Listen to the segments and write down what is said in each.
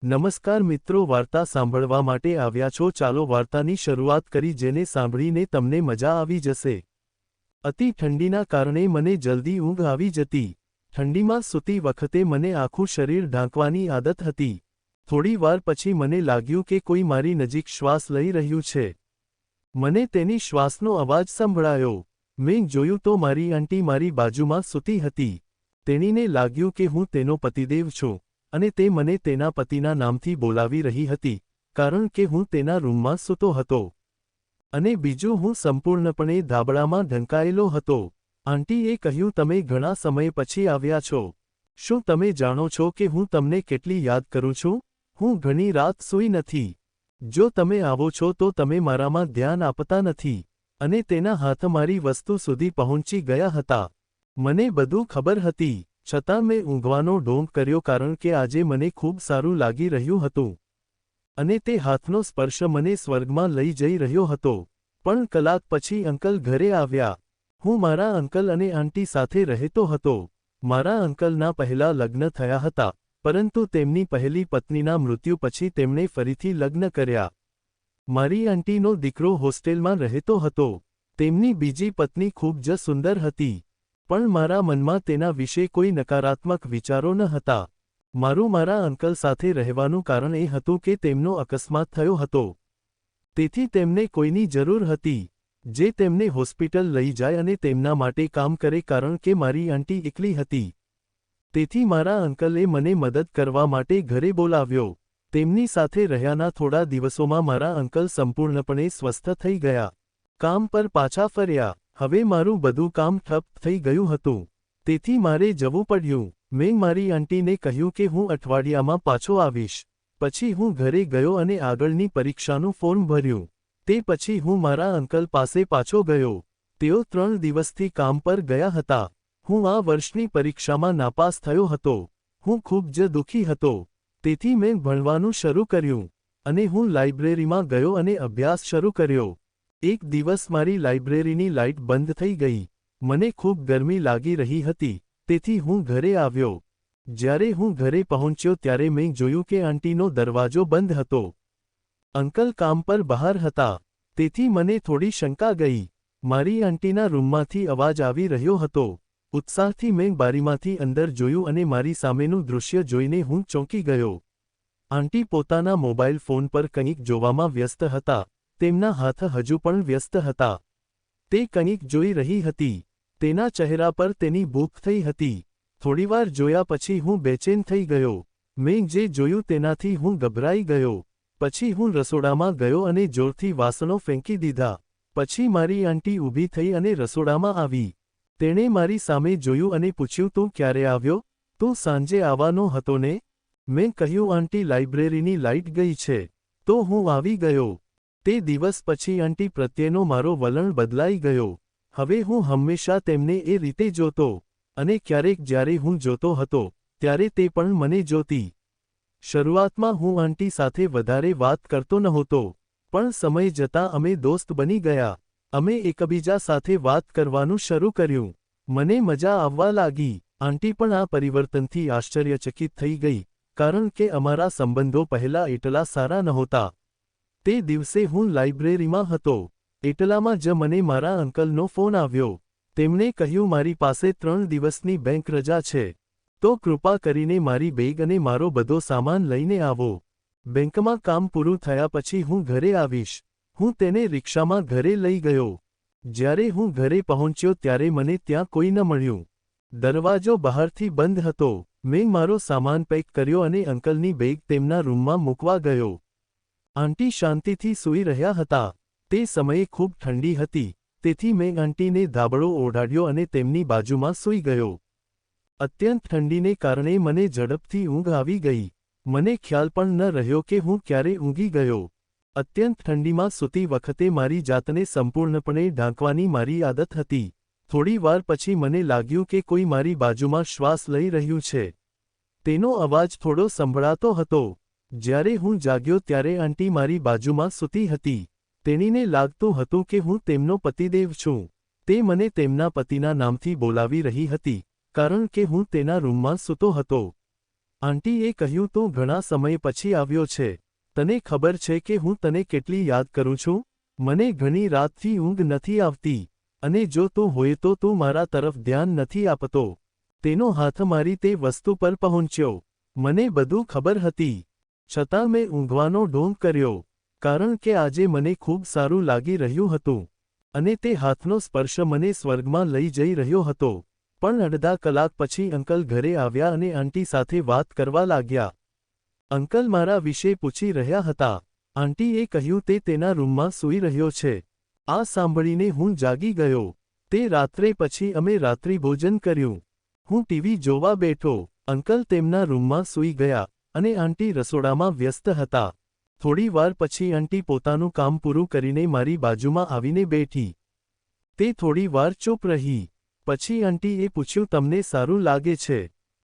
નમસ્કાર મિત્રો, વાર્તા સાંભળવા માટે આવ્યા છો? ચાલો વાર્તાની શરૂઆત કરી, જેને સાંભળીને તમને મજા આવી જશે। અતિ ઠંડીના કારણે મને જલ્દી ઊંઘ આવી જતી। ઠંડીમાં સૂતી વખતે મને આખું શરીર ઢાંકવાની આદત હતી। થોડી વાર પછી મને લાગ્યું કે કોઈ મારી નજીક શ્વાસ લઈ રહ્યું છે। મને તેની શ્વાસનો અવાજ સંભળાયો। મેં જોયું તો મારી આંટી મારી બાજુમાં સૂતી હતી। તેણીને લાગ્યું કે હું તેનો પતિદેવ છું અને તે મને તેના પતિના નામથી બોલાવી રહી હતી, કારણ કે હું તેના રૂમમાં સૂતો હતો અને બીજું, હું સંપૂર્ણપણે ધાબળામાં ઢંકાયેલો હતો। આંટીએ કહ્યું, તમે ઘણા સમય પછી આવ્યા છો। શું તમે જાણો છો કે હું તમને કેટલી યાદ કરું છું? હું ઘણી રાત સૂઈ નથી। જો તમે આવો છો તો તમે મારામાં ધ્યાન આપતા નથી। અને તેના હાથ મારી વસ્તુ સુધી પહોંચી ગયા હતા। મને બધું ખબર હતી, છતાં મેં ઊંઘવાનો ઢોંગ કર્યો, કારણ કે આજે મને ખૂબ સારું લાગી રહ્યું હતું અને તે હાથનો સ્પર્શ મને સ્વર્ગમાં લઈ જઈ રહ્યો હતો। પણ કલાક પછી અંકલ ઘરે આવ્યા। હું મારા અંકલ અને આંટી સાથે રહેતો હતો। મારા અંકલના પહેલા લગ્ન થયા હતા, પરંતુ તેમની પહેલી પત્નીના મૃત્યુ પછી તેમણે ફરીથી લગ્ન કર્યા। મારી આંટીનો દીકરો હોસ્ટેલમાં રહેતો હતો। તેમની બીજી પત્ની ખૂબ જ સુંદર હતી, પણ મારા મનમાં તેના વિશે કોઈ નકારાત્મક વિચારો ન હતા। મારું મારા અંકલ સાથે રહેવાનું કારણ એ હતું કે તેમનો અકસ્માત થયો હતો, તેથી તેમને કોઈની જરૂર હતી જે તેમને હોસ્પિટલ લઈ જાય અને તેમના માટે કામ કરે, કારણ કે મારી આંટી એકલી હતી। તેથી મારા અંકલે મને મદદ કરવા માટે ઘરે બોલાવ્યો। તેમની સાથે રહ્યાના થોડા દિવસોમાં મારા અંકલ સંપૂર્ણપણે સ્વસ્થ થઈ ગયા। કામ પર પાછા ફર્યા। હવે મારું બધું કામ ઠપ થઈ ગયું હતું, તેથી મારે જવું પડ્યું। મેં મારી આંટીને કહ્યું કે હું અઠવાડિયામાં પાછો આવીશ। પછી હું ઘરે ગયો અને આગળની પરીક્ષાનું ફોર્મ ભર્યું। તે પછી હું મારા અંકલ પાસે પાછો ગયો। તેઓ 3 દિવસથી કામ પર ગયા હતા। હું આ વર્ષની પરીક્ષામાં નાપાસ થયો હતો। હું ખૂબ જ દુઃખી હતો, તેથી મેં ભણવાનું શરૂ કર્યું અને હું લાઇબ્રેરીમાં ગયો અને અભ્યાસ શરૂ કર્યો। એક દિવસ મારી લાઇબ્રેરીની લાઇટ બંધ થઈ ગઈ। મને ખૂબ ગરમી લાગી રહી હતી, તેથી હું ઘરે આવ્યો। જ્યારે હું ઘરે પહોંચ્યો ત્યારે મેં જોયું કે આંટીનો દરવાજો બંધ હતો। અંકલ કામ પર બહાર હતા, તેથી મને થોડી શંકા ગઈ। મારી આંટીના રૂમમાંથી અવાજ આવી રહ્યો હતો। ઉત્સાહથી મેં બારીમાંથી અંદર જોયું અને મારી સામેનું દૃશ્ય જોઈને હું ચોંકી ગયો। આંટી પોતાના મોબાઈલ ફોન પર કંઈક જોવામાં વ્યસ્ત હતા। તેમના હાથ હજુ પણ વ્યસ્ત હતા। તે કંઈક જોઈ રહી હતી। તેના ચહેરા પર તેની ભૂખ થઈ હતી। થોડીવાર જોયા પછી હું બેચેન થઈ ગયો। મેં જે જોયું તેનાથી હું ગભરાઈ ગયો। પછી હું રસોડામાં ગયો અને જોરથી વાસણો ફેંકી દીધા। પછી મારી આંટી ઊભી થઈ અને રસોડામાં આવી। તેણે મારી સામે જોયું અને પૂછ્યું, તું ક્યારે આવ્યો? તું સાંજે આવવાનો હતો ને? મેં કહ્યું, આંટી, લાઇબ્રેરીની લાઇટ ગઈ છે તો હું આવી ગયો। તે દિવસ પછી આંટી પ્રત્યેનો મારો વલણ બદલાઈ ગયો। હવે હું હંમેશા તેમને એ રીતે જોતો અને ક્યારેક જ્યારે હું જોતો હતો ત્યારે તે પણ મને જોતી। શરૂઆતમાં હું આંટી સાથે વધારે વાત કરતો નહોતો, પણ સમય જતાં અમે દોસ્ત બની ગયા। અમે એકબીજા સાથે વાત કરવાનું શરૂ કર્યું। મને મજા આવવા લાગી। આંટી પણ આ પરિવર્તનથી આશ્ચર્યચકિત થઈ ગઈ, કારણ કે અમારા સંબંધો પહેલા એટલા સારા નહોતા। તે દિવસે હું લાઇબ્રેરીમાં હતો, એટલામાં જ મને મારા અંકલનો ફોન આવ્યો। તેમણે કહ્યું, મારી પાસે 3 દિવસની બેંક રજા છે, તો કૃપા કરીને મારી બેગ અને મારો બધો સામાન લઈને આવો। બેંકમાં કામ પૂરું થયા પછી હું ઘરે આવીશ। હું તેને રિક્ષામાં ઘરે લઈ ગયો। જ્યારે હું ઘરે પહોંચ્યો ત્યારે મને ત્યાં કોઈ ન મળ્યું। દરવાજો બહારથી બંધ હતો। મેં મારો સામાન પેક કર્યો અને અંકલની બેગ તેમના રૂમમાં મૂકવા ગયો। આંટી શાંતિથી સૂઈ રહ્યા હતા। તે સમયે ખૂબ ઠંડી હતી, તેથી મેં આંટીને ધાબળો ઓઢાડ્યો અને તેમની બાજુમાં સૂઈ ગયો। અત્યંત ઠંડીને કારણે મને ઝડપથી ઊંઘ આવી ગઈ। મને ખ્યાલ પણ ન રહ્યો કે હું ક્યારે ઊંઘી ગયો। અત્યંત ઠંડીમાં સૂતી વખતે મારી જાતને સંપૂર્ણપણે ઢાંકવાની મારી આદત હતી। થોડી વાર પછી મને લાગ્યું કે કોઈ મારી બાજુમાં શ્વાસ લઈ રહ્યું છે। તેનો અવાજ થોડો સંભળાતો હતો। જ્યારે હું જાગ્યો ત્યારે આંટી મારી બાજુમાં સૂતી હતી। તેણીને લાગતું હતું કે હું તેમનો પતિદેવ છું। તે મને તેમના પતિના નામથી બોલાવી રહી હતી, કારણ કે હું તેના રૂમમાં સૂતો હતો। આંટીએ કહ્યું, તું ઘણા સમય પછી આવ્યો છે. તને ખબર છે કે હું તને કેટલી યાદ કરું છું? મને ઘણી રાતથી ઊંઘ નથી આવતી, અને જો તું હોય તો તું મારા તરફ ધ્યાન નથી આપતો. તેનો હાથ મારી તે વસ્તુ પર પહોંચ્યો. મને બધું ખબર હતી, છતાં મેં ઊંઘવાનો ઢોંગ કર્યો, કારણ કે આજે મને ખૂબ સારું લાગી રહ્યું હતું, અને તે હાથનો સ્પર્શ મને સ્વર્ગમાં લઈ જઈ રહ્યો હતો. પણ અડધા કલાક પછી અંકલ ઘરે આવ્યા અને આંટી સાથે વાત કરવા લાગ્યા. અંકલ મારા વિશે પૂછી રહ્યા હતા. આંટીએ કહ્યું તે તેના રૂમમાં સૂઈ રહ્યો છે. આ સાંભળીને હું જાગી ગયો. તે રાત્રે પછી અમે રાત્રિભોજન કર્યું. હું ટીવી જોવા બેઠો. અંકલ તેમના રૂમમાં સૂઈ ગયા, અને આંટી રસોડામાં વ્યસ્ત હતા. થોડી વાર પછી આંટી પોતાનું કામ પૂરું કરીને મારી બાજુમાં આવીને બેઠી. તે થોડી વાર ચૂપ રહી. પછી આંટીએ પૂછ્યું, તમને સારું લાગે છે?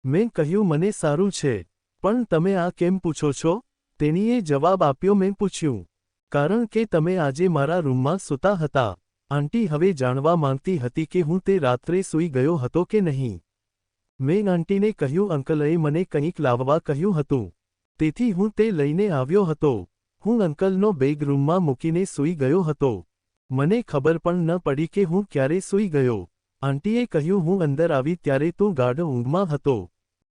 મેં કહ્યું, મને સારું છે. પણ તમે આ કેમ પૂછો છો? તેણીએ જવાબ આપ્યો, મેં પૂછ્યું, કારણ કે તમે આજે મારા રૂમમાં સૂતા હતા. આંટી હવે જાણવા માંગતી હતી કે હું તે રાત્રે સૂઈ ગયો હતો કે નહીં. મેં આંટીને કહ્યું, અંકલએ મને કંઈક લાવવા કહ્યું હતું, તેથી હું તે લઈને આવ્યો હતો. હું અંકલનો બેગ રૂમમાં મૂકીને સૂઈ ગયો હતો. મને ખબર પણ ન પડી કે હું ક્યારે સૂઈ ગયો. આંટીએ કહ્યું, હું અંદર આવી ત્યારે તું ગાઢ ઊંઘમાં હતો.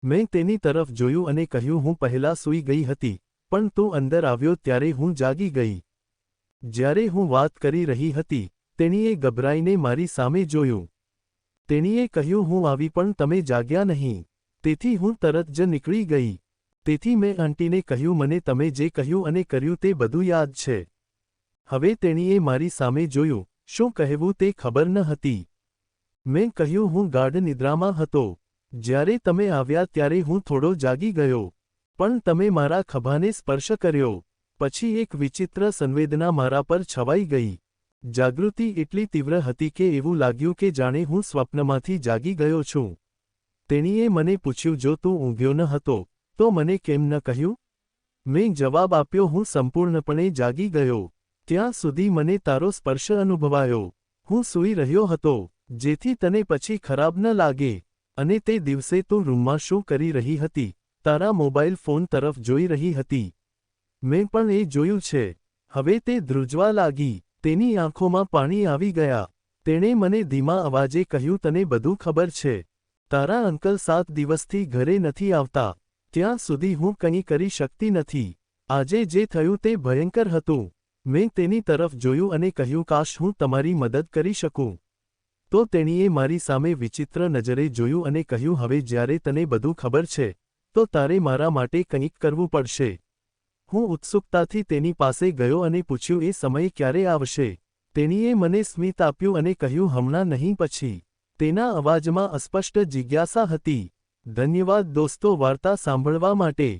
મેં તેની તરફ જોયું અને કહ્યું, હું પહેલાં સૂઈ ગઈ હતી, પણ તું અંદર આવ્યો ત્યારે હું જાગી ગઈ. જ્યારે હું વાત કરી રહી હતી, તેણીએ ગભરાઈને મારી સામે જોયું. તેણીએ કહ્યું, હું આવી પણ તમે જાગ્યા નહીં. તેથી હું તરત જ નીકળી ગઈ. તેથી મેં આંટીને કહ્યું, મને તમે જે કહ્યું અને કર્યું તે બધું યાદ છે. હવે તેણીએ મારી સામે જોયું. શું કહેવું તે ખબર ન હતી. મેં કહ્યું, હું ગાઢ નિદ્રામાં હતો. જ્યારે તમે આવ્યા ત્યારે હું થોડો જાગી ગયો. પણ તમે મારા ખભાને સ્પર્શ કર્યો. પછી એક વિચિત્ર સંવેદના મારા પર છવાઈ ગઈ. જાગૃતિ એટલી તીવ્ર હતી કે એવું લાગ્યું કે જાણે હું સ્વપ્નમાંથી જાગી ગયો છું. તેણીએ મને પૂછ્યું, જો તું ઊંઘ્યો ન હતો, તો મને કેમ ન કહ્યું? મેં જવાબ આપ્યો, હું સંપૂર્ણપણે જાગી ગયો. ત્યાં સુધી મને તારો સ્પર્શ અનુભવાયો. હું સૂઈ રહ્યો હતો, જેથી તને પછી ખરાબ ન લાગે. અને તે દિવસે તું રૂમમાં શું કરી રહી હતી? તારા મોબાઈલ ફોન તરફ જોઈ રહી હતી. મેં પણ એ જોયું છે. હવે તે ધ્રુજવા લાગી. તેની આંખોમાં પાણી આવી ગયા. તેણે મને ધીમા અવાજે કહ્યું, તને બધું ખબર છે. તારા અંકલ 7 દિવસથી ઘરે નથી આવતા. ત્યાં સુધી હું કંઈ કરી શકતી નથી. આજે જે થયું તે ભયંકર હતું. મેં તેની તરફ જોયું અને કહ્યું, કાશ હું તમારી મદદ કરી શકું. તો તેણીએ મારી સામે વિચિત્ર નજરે જોયું અને કહ્યું, હવે જ્યારે તને બધું ખબર છે, તો તારે મારા માટે કંઈક કરવું પડશે. હું ઉત્સુકતાથી તેની પાસે ગયો અને પૂછ્યું, એ સમય ક્યારે આવશે? તેણીએ મને સ્મિત આપ્યું અને કહ્યું, હમણાં નહીં, પછી. તેના અવાજમાં અસ્પષ્ટ જિજ્ઞાસા હતી. ધન્યવાદ દોસ્તો વાર્તા સાંભળવા માટે.